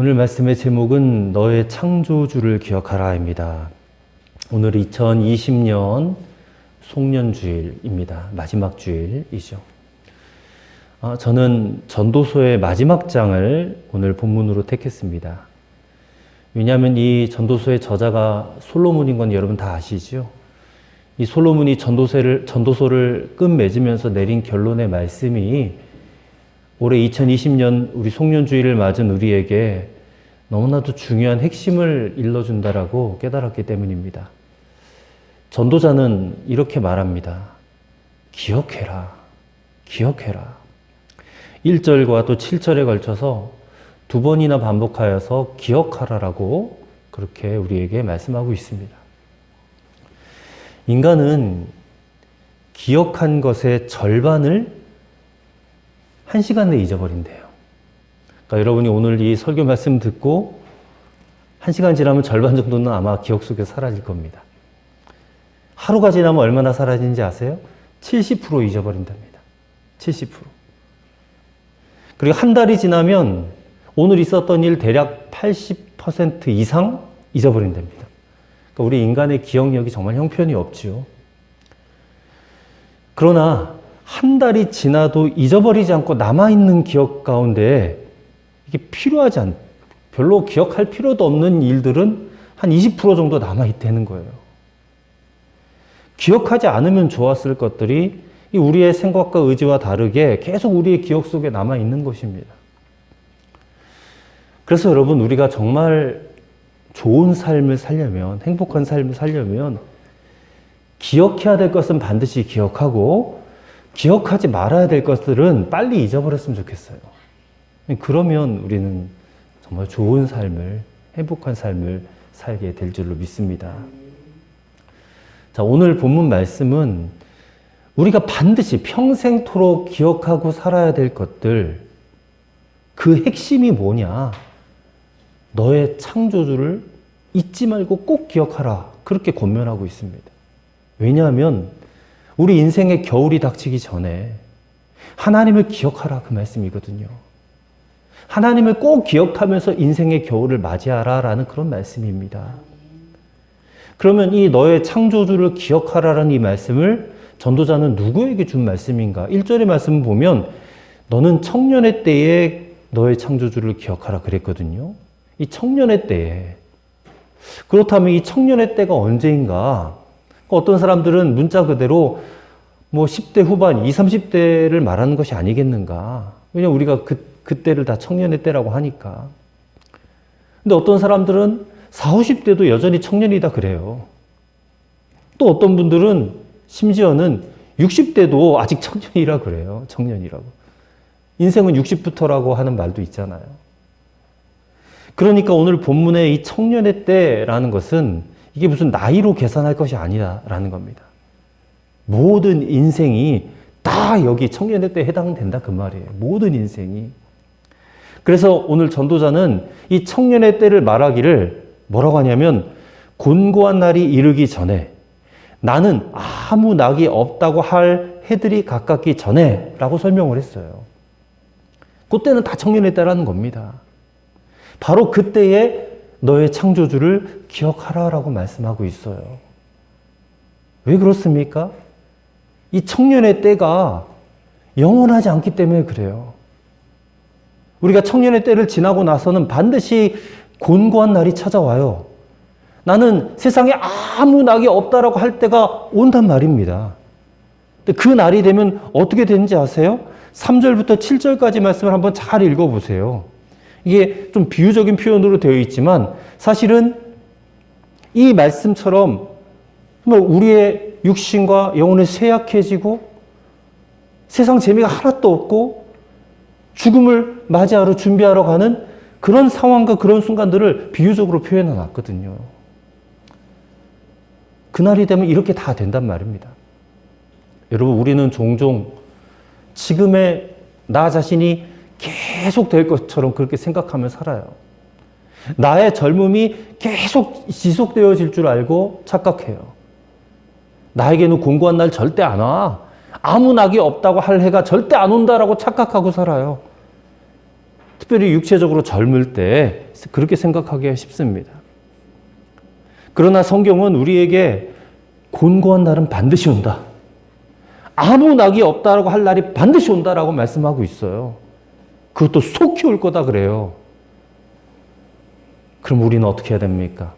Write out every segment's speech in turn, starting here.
오늘 말씀의 제목은 너의 창조주를 기억하라입니다. 오늘 2020년 송년주일입니다. 마지막 주일이죠. 저는 전도서의 마지막 장을 오늘 본문으로 택했습니다. 왜냐하면 이 전도서의 저자가 솔로몬인 건 여러분 다 아시죠? 이 솔로몬이 전도서를 끝맺으면서 내린 결론의 말씀이 올해 2020년 우리 송년주일을 맞은 우리에게 너무나도 중요한 핵심을 일러준다라고 깨달았기 때문입니다. 전도자는 이렇게 말합니다. 기억해라. 기억해라. 1절과 또 7절에 걸쳐서 두 번이나 반복하여서 기억하라라고 그렇게 우리에게 말씀하고 있습니다. 인간은 기억한 것의 절반을 1시간 내에 잊어버린대요. 그러니까 여러분이 오늘 이 설교 말씀 듣고 1시간 지나면 절반 정도는 아마 기억 속에 사라질 겁니다. 하루가 지나면 얼마나 사라지는지 아세요? 70% 잊어버린답니다. 70%. 그리고 한 달이 지나면 오늘 있었던 일 대략 80% 이상 잊어버린답니다. 그러니까 우리 인간의 기억력이 정말 형편이 없지요. 그러나 한 달이 지나도 잊어버리지 않고 남아있는 기억 가운데 이게 별로 기억할 필요도 없는 일들은 한 20% 정도 남아있다는 거예요. 기억하지 않으면 좋았을 것들이 우리의 생각과 의지와 다르게 계속 우리의 기억 속에 남아있는 것입니다. 그래서 여러분, 우리가 정말 좋은 삶을 살려면, 행복한 삶을 살려면 기억해야 될 것은 반드시 기억하고 기억하지 말아야 될 것들은 빨리 잊어버렸으면 좋겠어요. 그러면 우리는 정말 좋은 삶을, 행복한 삶을 살게 될 줄로 믿습니다. 자, 오늘 본문 말씀은 우리가 반드시 평생토록 기억하고 살아야 될 것들, 그 핵심이 뭐냐? 너의 창조주를 잊지 말고 꼭 기억하라. 그렇게 권면하고 있습니다. 왜냐하면 우리 인생의 겨울이 닥치기 전에 하나님을 기억하라, 그 말씀이거든요. 하나님을 꼭 기억하면서 인생의 겨울을 맞이하라라는 그런 말씀입니다. 그러면 이 너의 창조주를 기억하라라는 이 말씀을 전도자는 누구에게 준 말씀인가? 1절의 말씀을 보면 너는 청년의 때에 너의 창조주를 기억하라 그랬거든요. 이 청년의 때에. 그렇다면 이 청년의 때가 언제인가? 어떤 사람들은 문자 그대로 10대 후반, 20, 30대를 말하는 것이 아니겠는가. 왜냐하면 우리가 그때를 다 청년의 때라고 하니까. 근데 어떤 사람들은 40, 50대도 여전히 청년이다 그래요. 또 어떤 분들은 심지어는 60대도 아직 청년이라 그래요. 청년이라고. 인생은 60부터라고 하는 말도 있잖아요. 그러니까 오늘 본문의 이 청년의 때라는 것은 이게 무슨 나이로 계산할 것이 아니라는 겁니다. 모든 인생이 다 여기 청년의 때에 해당된다 그 말이에요. 모든 인생이. 그래서 오늘 전도자는 이 청년의 때를 말하기를 뭐라고 하냐면 곤고한 날이 이르기 전에 나는 아무 낙이 없다고 할 해들이 가깝기 전에 라고 설명을 했어요. 그때는 다 청년의 때라는 겁니다. 바로 그때에 너의 창조주를 기억하라라고 말씀하고 있어요. 왜 그렇습니까? 이 청년의 때가 영원하지 않기 때문에 그래요. 우리가 청년의 때를 지나고 나서는 반드시 곤고한 날이 찾아와요. 나는 세상에 아무 낙이 없다라고 할 때가 온단 말입니다. 근데 그 날이 되면 어떻게 되는지 아세요? 3절부터 7절까지 말씀을 한번 잘 읽어보세요. 이게 좀 비유적인 표현으로 되어 있지만 사실은 이 말씀처럼 우리의 육신과 영혼이 쇠약해지고 세상 재미가 하나도 없고 죽음을 맞이하러 준비하러 가는 그런 상황과 그런 순간들을 비유적으로 표현해 놨거든요. 그날이 되면 이렇게 다 된단 말입니다. 여러분, 우리는 종종 지금의 나 자신이 계속 될 것처럼 그렇게 생각하며 살아요. 나의 젊음이 계속 지속되어질 줄 알고 착각해요. 나에게는 곤고한 날 절대 안 와. 아무 낙이 없다고 할 해가 절대 안 온다라고 착각하고 살아요. 특별히 육체적으로 젊을 때 그렇게 생각하기가 쉽습니다. 그러나 성경은 우리에게 곤고한 날은 반드시 온다. 아무 낙이 없다라고 할 날이 반드시 온다라고 말씀하고 있어요. 그것도 속히 올 거다 그래요. 그럼 우리는 어떻게 해야 됩니까?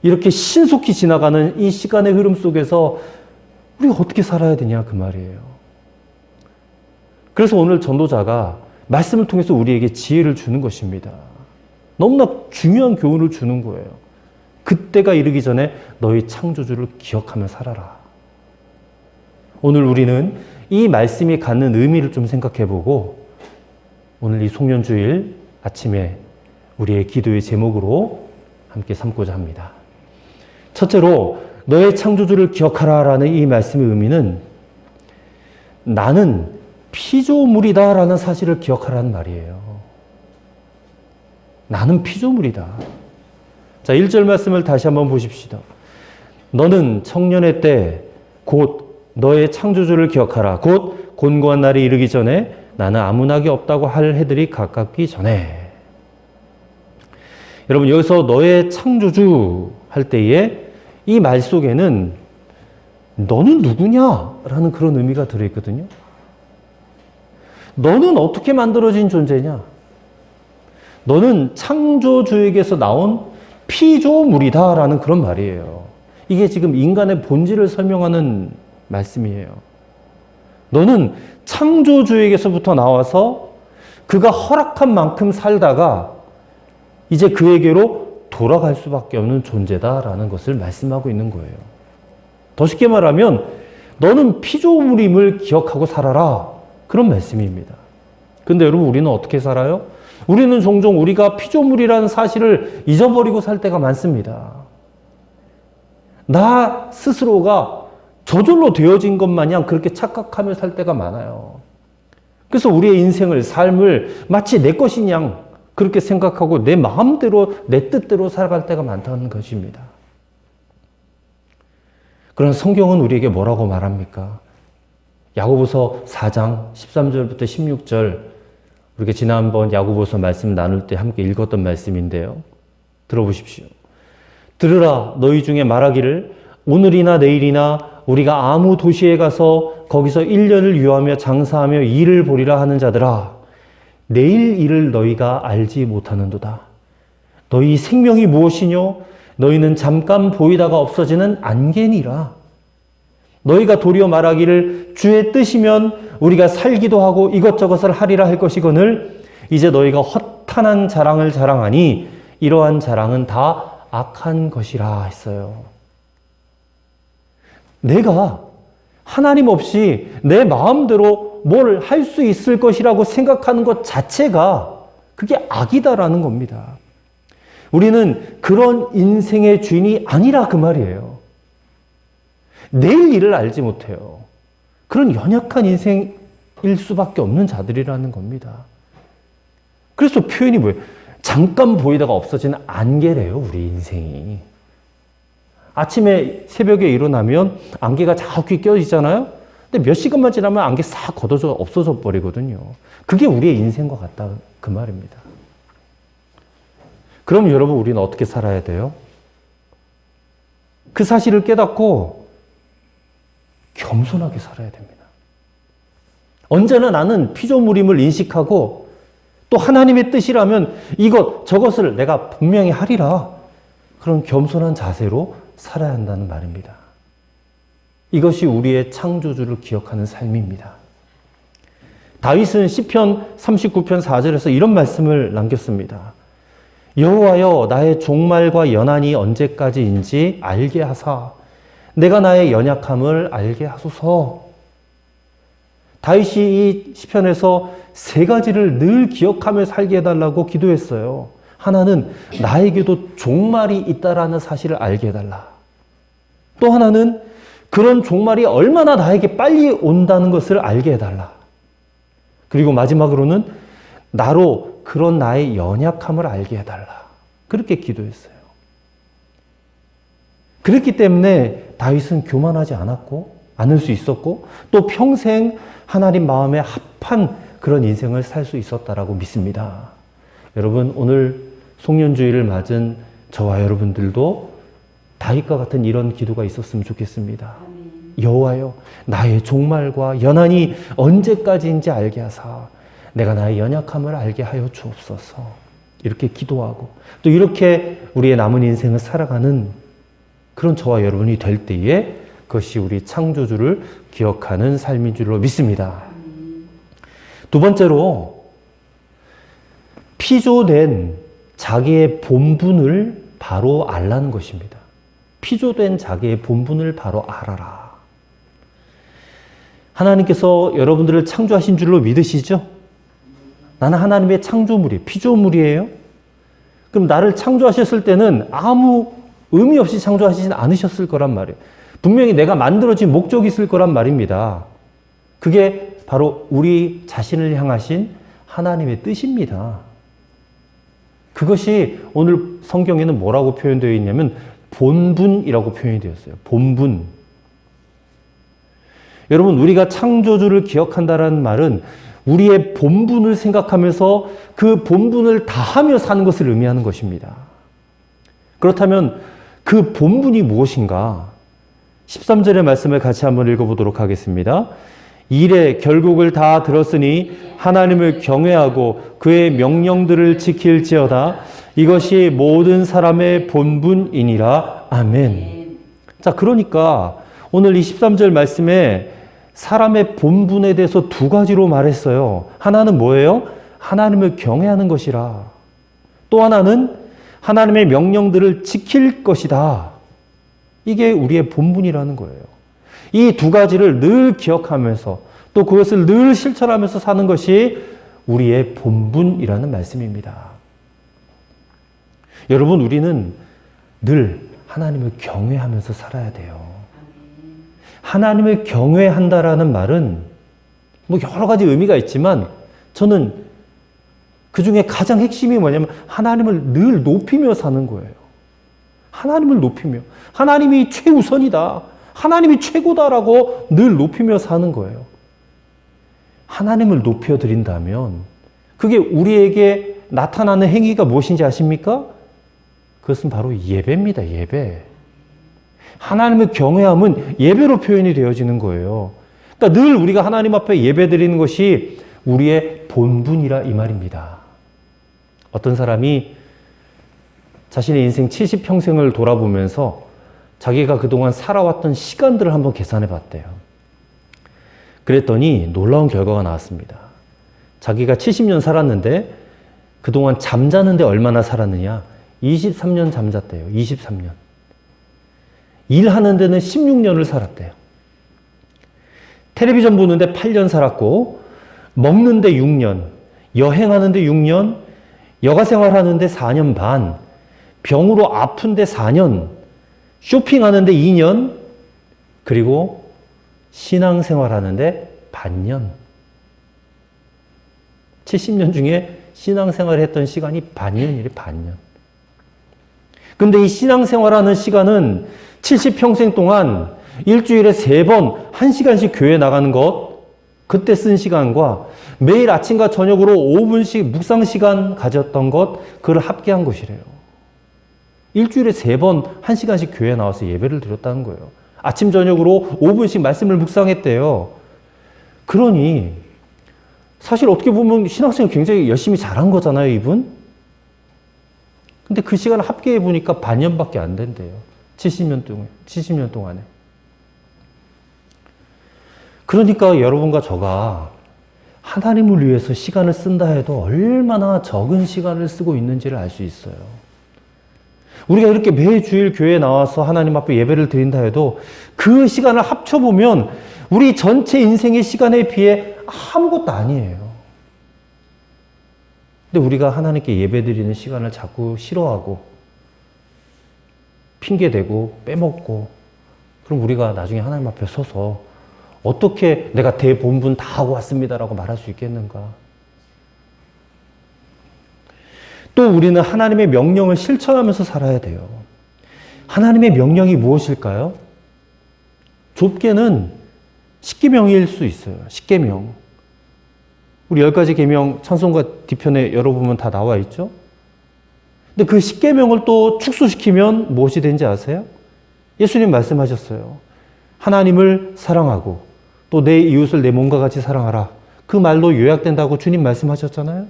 이렇게 신속히 지나가는 이 시간의 흐름 속에서 우리가 어떻게 살아야 되냐 그 말이에요. 그래서 오늘 전도자가 말씀을 통해서 우리에게 지혜를 주는 것입니다. 너무나 중요한 교훈을 주는 거예요. 그때가 이르기 전에 너희 창조주를 기억하며 살아라. 오늘 우리는 이 말씀이 갖는 의미를 좀 생각해보고 오늘 이 송년주일 아침에 우리의 기도의 제목으로 함께 삼고자 합니다. 첫째로 너의 창조주를 기억하라 라는 이 말씀의 의미는 나는 피조물이다 라는 사실을 기억하라는 말이에요. 나는 피조물이다. 자, 1절 말씀을 다시 한번 보십시다. 너는 청년의 때 곧 너의 창조주를 기억하라. 곧 곤고한 날이 이르기 전에 나는 아무 낙이 없다고 할 해들이 가깝기 전에. 여러분 여기서 너의 창조주 할 때에 이 말 속에는 너는 누구냐라는 그런 의미가 들어있거든요. 너는 어떻게 만들어진 존재냐? 너는 창조주에게서 나온 피조물이다라는 그런 말이에요. 이게 지금 인간의 본질을 설명하는 말씀이에요. 너는 창조주에게서부터 나와서 그가 허락한 만큼 살다가 이제 그에게로 돌아갈 수밖에 없는 존재다라는 것을 말씀하고 있는 거예요. 더 쉽게 말하면 너는 피조물임을 기억하고 살아라. 그런 말씀입니다. 근데 여러분 우리는 어떻게 살아요? 우리는 종종 우리가 피조물이라는 사실을 잊어버리고 살 때가 많습니다. 나 스스로가 저절로 되어진 것 마냥 그렇게 착각하며 살 때가 많아요. 그래서 우리의 인생을, 삶을 마치 내 것인 양 그렇게 생각하고 내 마음대로, 내 뜻대로 살아갈 때가 많다는 것입니다. 그러나 성경은 우리에게 뭐라고 말합니까? 야고보서 4장 13절부터 16절 우리가 지난번 야고보서 말씀 나눌 때 함께 읽었던 말씀인데요. 들어보십시오. 들으라 너희 중에 말하기를 오늘이나 내일이나 우리가 아무 도시에 가서 거기서 1년을 유하며 장사하며 일을 보리라 하는 자들아 내일 일을 너희가 알지 못하는도다. 너희 생명이 무엇이뇨? 너희는 잠깐 보이다가 없어지는 안개니라. 너희가 도리어 말하기를 주의 뜻이면 우리가 살기도 하고 이것저것을 하리라 할 것이거늘 이제 너희가 허탄한 자랑을 자랑하니 이러한 자랑은 다 악한 것이라 했어요. 내가 하나님 없이 내 마음대로 뭘 할 수 있을 것이라고 생각하는 것 자체가 그게 악이다라는 겁니다. 우리는 그런 인생의 주인이 아니라 그 말이에요. 내일 일을 알지 못해요. 그런 연약한 인생일 수밖에 없는 자들이라는 겁니다. 그래서 표현이 뭐예요? 잠깐 보이다가 없어지는 안개래요, 우리 인생이. 아침에 새벽에 일어나면 안개가 자욱히 껴지잖아요? 근데 몇 시간만 지나면 안개 싹 걷어져 없어져 버리거든요. 그게 우리의 인생과 같다, 그 말입니다. 그럼 여러분, 우리는 어떻게 살아야 돼요? 그 사실을 깨닫고 겸손하게 살아야 됩니다. 언제나 나는 피조물임을 인식하고 또 하나님의 뜻이라면 이것 저것을 내가 분명히 하리라. 그런 겸손한 자세로 살아야 한다는 말입니다. 이것이 우리의 창조주를 기억하는 삶입니다. 다윗은 시편 39편 4절에서 이런 말씀을 남겼습니다. 여호와여 나의 종말과 연한이 언제까지인지 알게 하사 내가 나의 연약함을 알게 하소서. 다윗이 이 시편에서 세 가지를 늘 기억하며 살게 해달라고 기도했어요. 하나는 나에게도 종말이 있다라는 사실을 알게 해달라. 또 하나는 그런 종말이 얼마나 나에게 빨리 온다는 것을 알게 해달라. 그리고 마지막으로는 나로 그런 나의 연약함을 알게 해달라. 그렇게 기도했어요. 그렇기 때문에 다윗은 교만하지 않을 수 있었고 또 평생 하나님 마음에 합한 그런 인생을 살 수 있었다라고 믿습니다. 여러분 오늘 송년주의를 맞은 저와 여러분들도 다윗과 같은 이런 기도가 있었으면 좋겠습니다. 여호와여, 나의 종말과 연한이 언제까지인지 알게 하사 내가 나의 연약함을 알게 하여 주옵소서. 이렇게 기도하고 또 이렇게 우리의 남은 인생을 살아가는 그런 저와 여러분이 될 때에 그것이 우리 창조주를 기억하는 삶인 줄로 믿습니다. 두 번째로, 피조된 자기의 본분을 바로 알라는 것입니다. 피조된 자기의 본분을 바로 알아라. 하나님께서 여러분들을 창조하신 줄로 믿으시죠? 나는 하나님의 창조물이에요. 피조물이에요. 그럼 나를 창조하셨을 때는 아무 의미 없이 창조하시진 않으셨을 거란 말이에요. 분명히 내가 만들어진 목적이 있을 거란 말입니다. 그게 바로 우리 자신을 향하신 하나님의 뜻입니다. 그것이 오늘 성경에는 뭐라고 표현되어 있냐면 본분이라고 표현이 되었어요. 본분. 여러분, 우리가 창조주를 기억한다는 말은 우리의 본분을 생각하면서 그 본분을 다하며 사는 것을 의미하는 것입니다. 그렇다면 그 본분이 무엇인가? 13절의 말씀을 같이 한번 읽어보도록 하겠습니다. 일의 결국을 다 들었으니 하나님을 경외하고 그의 명령들을 지킬지어다. 이것이 모든 사람의 본분이니라. 아멘. 자, 그러니까 오늘 이 13절 말씀에 사람의 본분에 대해서 두 가지로 말했어요. 하나는 뭐예요? 하나님을 경외하는 것이라. 또 하나는 하나님의 명령들을 지킬 것이다. 이게 우리의 본분이라는 거예요. 이 두 가지를 늘 기억하면서 또 그것을 늘 실천하면서 사는 것이 우리의 본분이라는 말씀입니다. 여러분, 우리는 늘 하나님을 경외하면서 살아야 돼요. 하나님을 경외한다라는 말은 뭐 여러 가지 의미가 있지만 저는 그 중에 가장 핵심이 뭐냐면 하나님을 늘 높이며 사는 거예요. 하나님을 높이며. 하나님이 최우선이다. 하나님이 최고다라고 늘 높이며 사는 거예요. 하나님을 높여드린다면 그게 우리에게 나타나는 행위가 무엇인지 아십니까? 그것은 바로 예배입니다. 예배. 하나님을 경외함은 예배로 표현이 되어지는 거예요. 그러니까 늘 우리가 하나님 앞에 예배드리는 것이 우리의 본분이라 이 말입니다. 어떤 사람이 자신의 인생 70평생을 돌아보면서 자기가 그동안 살아왔던 시간들을 한번 계산해 봤대요. 그랬더니 놀라운 결과가 나왔습니다. 자기가 70년 살았는데 그동안 잠자는데 얼마나 살았느냐? 23년 잠잤대요. 23년. 일하는 데는 16년을 살았대요. 텔레비전 보는데 8년 살았고, 먹는데 6년, 여행하는데 6년, 여가생활하는데 4년 반, 병으로 아픈데 4년, 쇼핑하는데 2년, 그리고 신앙생활하는데 반년. 70년 중에 신앙생활을 했던 시간이 반년이래, 반년. 근데 이 신앙생활하는 시간은 70평생 동안 일주일에 3번 1시간씩 교회 나가는 것, 그때 쓴 시간과 매일 아침과 저녁으로 5분씩 묵상 시간 가졌던 것, 그걸 합계한 것이래요. 일주일에 3번 1시간씩 교회 나와서 예배를 드렸다는 거예요. 아침 저녁으로 5분씩 말씀을 묵상했대요. 그러니 사실 어떻게 보면 신학생을 굉장히 열심히 잘한 거잖아요, 이분. 근데 그 시간을 합계해 보니까 반년밖에 안 된대요. 70년 동안에. 그러니까 여러분과 저가 하나님을 위해서 시간을 쓴다 해도 얼마나 적은 시간을 쓰고 있는지를 알 수 있어요. 우리가 이렇게 매주일 교회에 나와서 하나님 앞에 예배를 드린다 해도 그 시간을 합쳐보면 우리 전체 인생의 시간에 비해 아무것도 아니에요. 근데 우리가 하나님께 예배 드리는 시간을 자꾸 싫어하고 핑계대고 빼먹고, 그럼 우리가 나중에 하나님 앞에 서서 어떻게 내가 대본분 다 하고 왔습니다라고 말할 수 있겠는가? 또 우리는 하나님의 명령을 실천하면서 살아야 돼요. 하나님의 명령이 무엇일까요? 좁게는 십계명일 수 있어요. 십계명. 우리 10가지 계명 찬송가 뒤편에 열어보면 다 나와 있죠? 근데 그 10계명을 또 축소시키면 무엇이 되는지 아세요? 예수님 말씀하셨어요. 하나님을 사랑하고 또 내 이웃을 내 몸과 같이 사랑하라. 그 말로 요약된다고 주님 말씀하셨잖아요.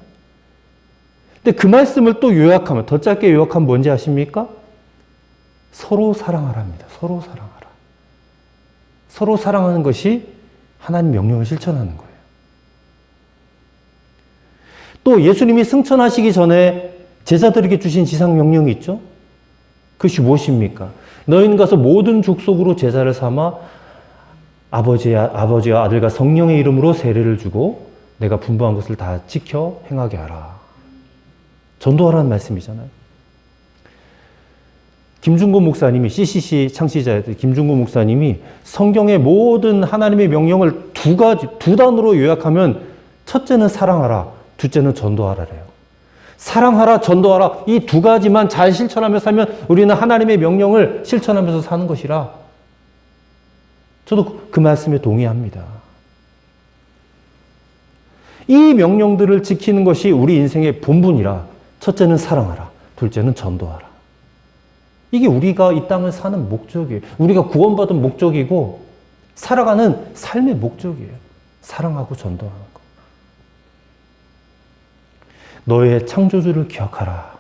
근데 그 말씀을 또 요약하면, 더 짧게 요약하면 뭔지 아십니까? 서로 사랑하랍니다. 서로 사랑하라. 서로 사랑하는 것이 하나님 명령을 실천하는 거예요. 또 예수님이 승천하시기 전에 제자들에게 주신 지상 명령이 있죠? 그것이 무엇입니까? 너희는 가서 모든 족속으로 제자를 삼아 아버지와 아들과 성령의 이름으로 세례를 주고 내가 분부한 것을 다 지켜 행하게 하라. 전도하라는 말씀이잖아요. 김중곤 목사님이, CCC 창시자였던 김중곤 목사님이 성경의 모든 하나님의 명령을 두 단어로 요약하면 첫째는 사랑하라, 둘째는 전도하라래요. 사랑하라, 전도하라, 이 두 가지만 잘 실천하며 살면 우리는 하나님의 명령을 실천하면서 사는 것이라. 저도 그 말씀에 동의합니다. 이 명령들을 지키는 것이 우리 인생의 본분이라. 첫째는 사랑하라, 둘째는 전도하라. 이게 우리가 이 땅을 사는 목적이에요. 우리가 구원받은 목적이고 살아가는 삶의 목적이에요. 사랑하고 전도하는 거. 너의 창조주를 기억하라.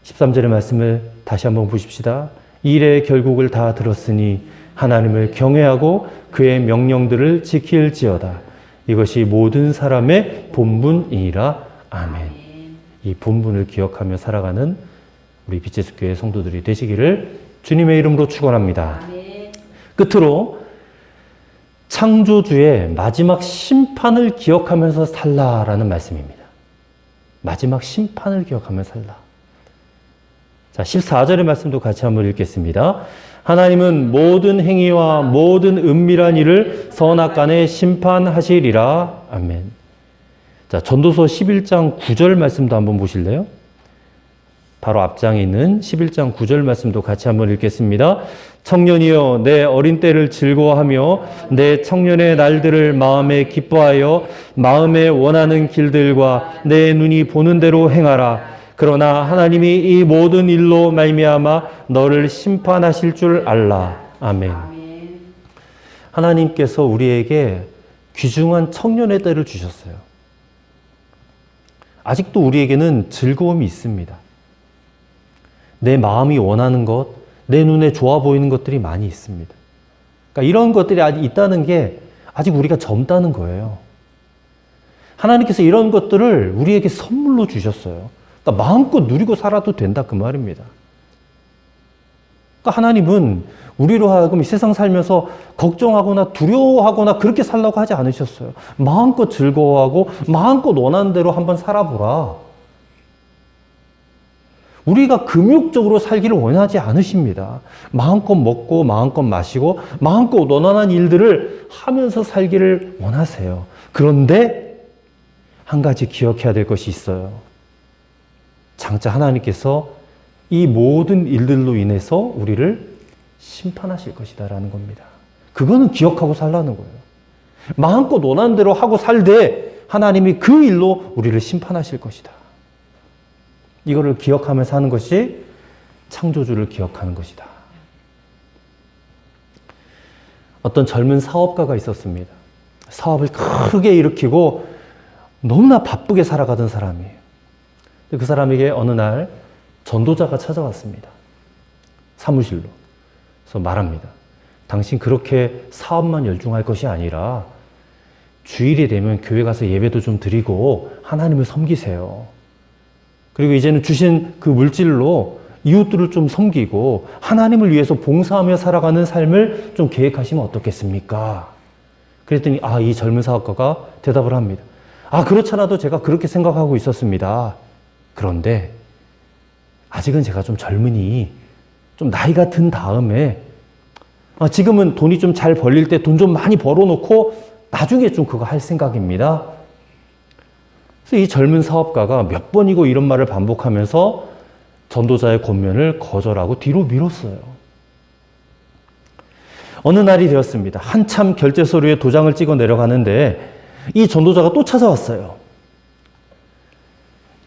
13절의 말씀을 다시 한번 보십시다. 이 일의 결국을 다 들었으니 하나님을 경외하고 그의 명령들을 지킬지어다. 이것이 모든 사람의 본분이니라. 아멘. 이 본분을 기억하며 살아가는 우리 빛의 숲교회 성도들이 되시기를 주님의 이름으로 축원합니다. 끝으로 창조주의 마지막 심판을 기억하면서 살라라는 말씀입니다. 마지막 심판을 기억하며 살라. 자, 14절의 말씀도 같이 한번 읽겠습니다. 하나님은 모든 행위와 모든 은밀한 일을 선악간에 심판하시리라. 아멘. 자, 전도서 11장 9절 말씀도 한번 보실래요? 바로 앞장에 있는 11장 9절 말씀도 같이 한번 읽겠습니다. 청년이여 내 어린 때를 즐거워하며 내 청년의 날들을 마음에 기뻐하여 마음에 원하는 길들과 내 눈이 보는 대로 행하라. 그러나 하나님이 이 모든 일로 말미암아 너를 심판하실 줄 알라. 아멘. 하나님께서 우리에게 귀중한 청년의 때를 주셨어요. 아직도 우리에게는 즐거움이 있습니다. 내 마음이 원하는 것, 내 눈에 좋아 보이는 것들이 많이 있습니다. 그러니까 이런 것들이 아직 있다는 게 아직 우리가 젊다는 거예요. 하나님께서 이런 것들을 우리에게 선물로 주셨어요. 그러니까 마음껏 누리고 살아도 된다 그 말입니다. 그러니까 하나님은 우리로 하여금 이 세상 살면서 걱정하거나 두려워하거나 그렇게 살라고 하지 않으셨어요. 마음껏 즐거워하고 마음껏 원하는 대로 한번 살아보라. 우리가 금욕적으로 살기를 원하지 않으십니다. 마음껏 먹고 마음껏 마시고 마음껏 원하는 일들을 하면서 살기를 원하세요. 그런데 한 가지 기억해야 될 것이 있어요. 장차 하나님께서 이 모든 일들로 인해서 우리를 심판하실 것이다라는 겁니다. 그거는 기억하고 살라는 거예요. 마음껏 원하는 대로 하고 살되 하나님이 그 일로 우리를 심판하실 것이다. 이거를 기억하며 사는 것이 창조주를 기억하는 것이다. 어떤 젊은 사업가가 있었습니다. 사업을 크게 일으키고 너무나 바쁘게 살아가던 사람이에요. 그 사람에게 어느 날 전도자가 찾아왔습니다. 사무실로. 그래서 말합니다. 당신 그렇게 사업만 열중할 것이 아니라 주일이 되면 교회 가서 예배도 좀 드리고 하나님을 섬기세요. 그리고 이제는 주신 그 물질로 이웃들을 좀 섬기고 하나님을 위해서 봉사하며 살아가는 삶을 좀 계획하시면 어떻겠습니까? 그랬더니 이 젊은 사업가가 대답을 합니다. 그렇잖아도 제가 그렇게 생각하고 있었습니다. 그런데 아직은 제가 좀 젊으니 좀 나이가 든 다음에 지금은 돈이 좀 잘 벌릴 때 돈 좀 많이 벌어놓고 나중에 좀 그거 할 생각입니다. 그래서 이 젊은 사업가가 몇 번이고 이런 말을 반복하면서 전도자의 권면을 거절하고 뒤로 미뤘어요. 어느 날이 되었습니다. 한참 결제 서류에 도장을 찍어 내려가는데 이 전도자가 또 찾아왔어요.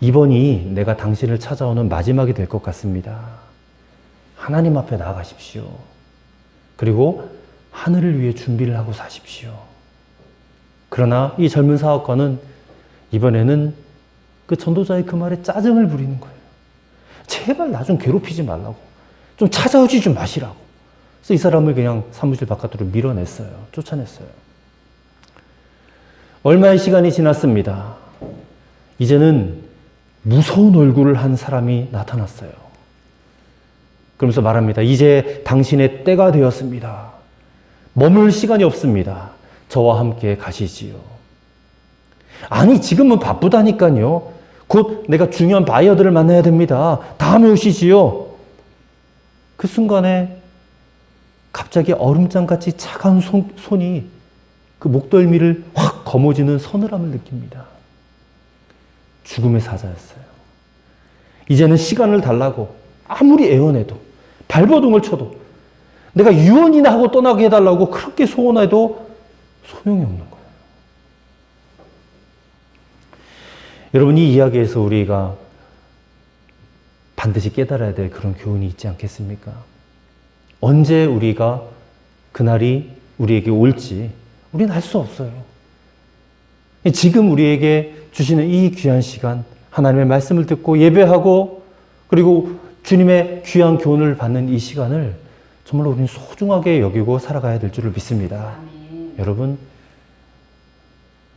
이번이 내가 당신을 찾아오는 마지막이 될 것 같습니다. 하나님 앞에 나아가십시오. 그리고 하늘을 위해 준비를 하고 사십시오. 그러나 이 젊은 사업가는 이번에는 그 전도자의 그 말에 짜증을 부리는 거예요. 제발 나 좀 괴롭히지 말라고. 좀 찾아오지 좀 마시라고. 그래서 이 사람을 그냥 사무실 바깥으로 밀어냈어요. 쫓아냈어요. 얼마의 시간이 지났습니다. 이제는 무서운 얼굴을 한 사람이 나타났어요. 그러면서 말합니다. 이제 당신의 때가 되었습니다. 머물 시간이 없습니다. 저와 함께 가시지요. 아니, 지금은 바쁘다니까요. 곧 내가 중요한 바이어들을 만나야 됩니다. 다음에 오시지요. 그 순간에 갑자기 얼음장같이 차가운 손이 그 목덜미를 확 거머쥐는 서늘함을 느낍니다. 죽음의 사자였어요. 이제는 시간을 달라고 아무리 애원해도 발버둥을 쳐도 내가 유언이나 하고 떠나게 해달라고 그렇게 소원해도 소용이 없는 거예요. 여러분, 이 이야기에서 우리가 반드시 깨달아야 될 그런 교훈이 있지 않겠습니까? 언제 우리가 그날이 우리에게 올지 우리는 알 수 없어요. 지금 우리에게 주시는 이 귀한 시간, 하나님의 말씀을 듣고 예배하고 그리고 주님의 귀한 교훈을 받는 이 시간을 정말로 우리는 소중하게 여기고 살아가야 될 줄을 믿습니다. 여러분,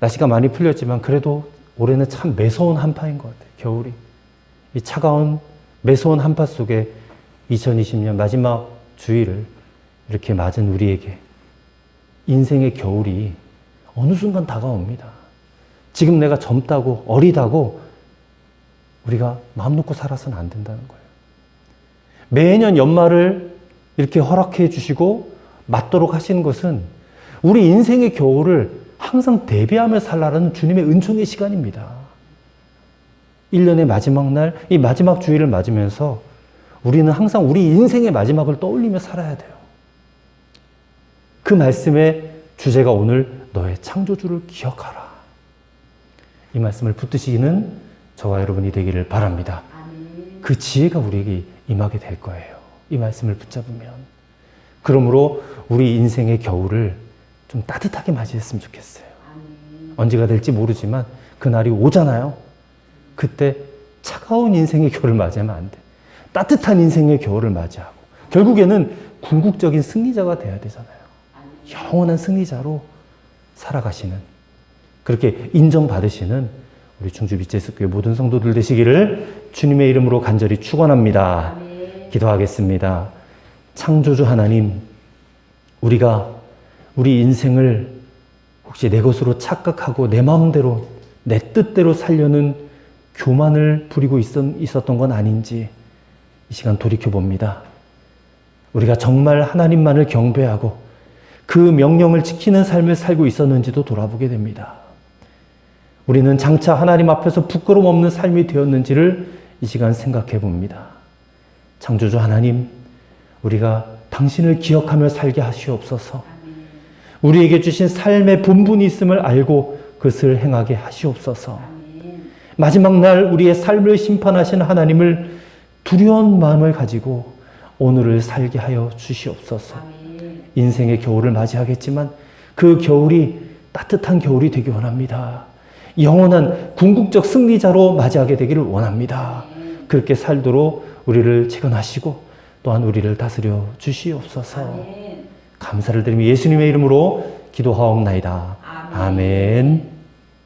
날씨가 많이 풀렸지만 그래도 올해는 참 매서운 한파인 것 같아요. 겨울이. 이 차가운 매서운 한파 속에 2020년 마지막 주일을 이렇게 맞은 우리에게 인생의 겨울이 어느 순간 다가옵니다. 지금 내가 젊다고 어리다고 우리가 마음 놓고 살아서는 안 된다는 거예요. 매년 연말을 이렇게 허락해 주시고 맞도록 하시는 것은 우리 인생의 겨울을 항상 대비하며 살라는 주님의 은총의 시간입니다. 1년의 마지막 날, 이 마지막 주일을 맞으면서 우리는 항상 우리 인생의 마지막을 떠올리며 살아야 돼요. 그 말씀의 주제가 오늘 너의 창조주를 기억하라. 이 말씀을 붙드시기는 저와 여러분이 되기를 바랍니다. 그 지혜가 우리에게 임하게 될 거예요. 이 말씀을 붙잡으면. 그러므로 우리 인생의 겨울을 좀 따뜻하게 맞이했으면 좋겠어요. 언제가 될지 모르지만 그날이 오잖아요. 그때 차가운 인생의 겨울을 맞이하면 안 돼. 따뜻한 인생의 겨울을 맞이하고 결국에는 궁극적인 승리자가 돼야 되잖아요. 영원한 승리자로 살아가시는, 그렇게 인정받으시는 우리 충주 빛제수교회 모든 성도들 되시기를 주님의 이름으로 간절히 축원합니다. 기도하겠습니다. 창조주 하나님, 우리가 우리 인생을 혹시 내 것으로 착각하고 내 마음대로 내 뜻대로 살려는 교만을 부리고 있었던 건 아닌지 이 시간 돌이켜봅니다. 우리가 정말 하나님만을 경배하고 그 명령을 지키는 삶을 살고 있었는지도 돌아보게 됩니다. 우리는 장차 하나님 앞에서 부끄러움 없는 삶이 되었는지를 이 시간 생각해 봅니다. 창조주 하나님, 우리가 당신을 기억하며 살게 하시옵소서. 우리에게 주신 삶의 본분이 있음을 알고 그것을 행하게 하시옵소서. 마지막 날 우리의 삶을 심판하신 하나님을 두려운 마음을 가지고 오늘을 살게 하여 주시옵소서. 인생의 겨울을 맞이하겠지만 그 겨울이 따뜻한 겨울이 되기 원합니다. 영원한 궁극적 승리자로 맞이하게 되기를 원합니다. 그렇게 살도록 우리를 책임하시고 또한 우리를 다스려 주시옵소서. 감사를 드리며 예수님의 이름으로 기도하옵나이다. 아멘.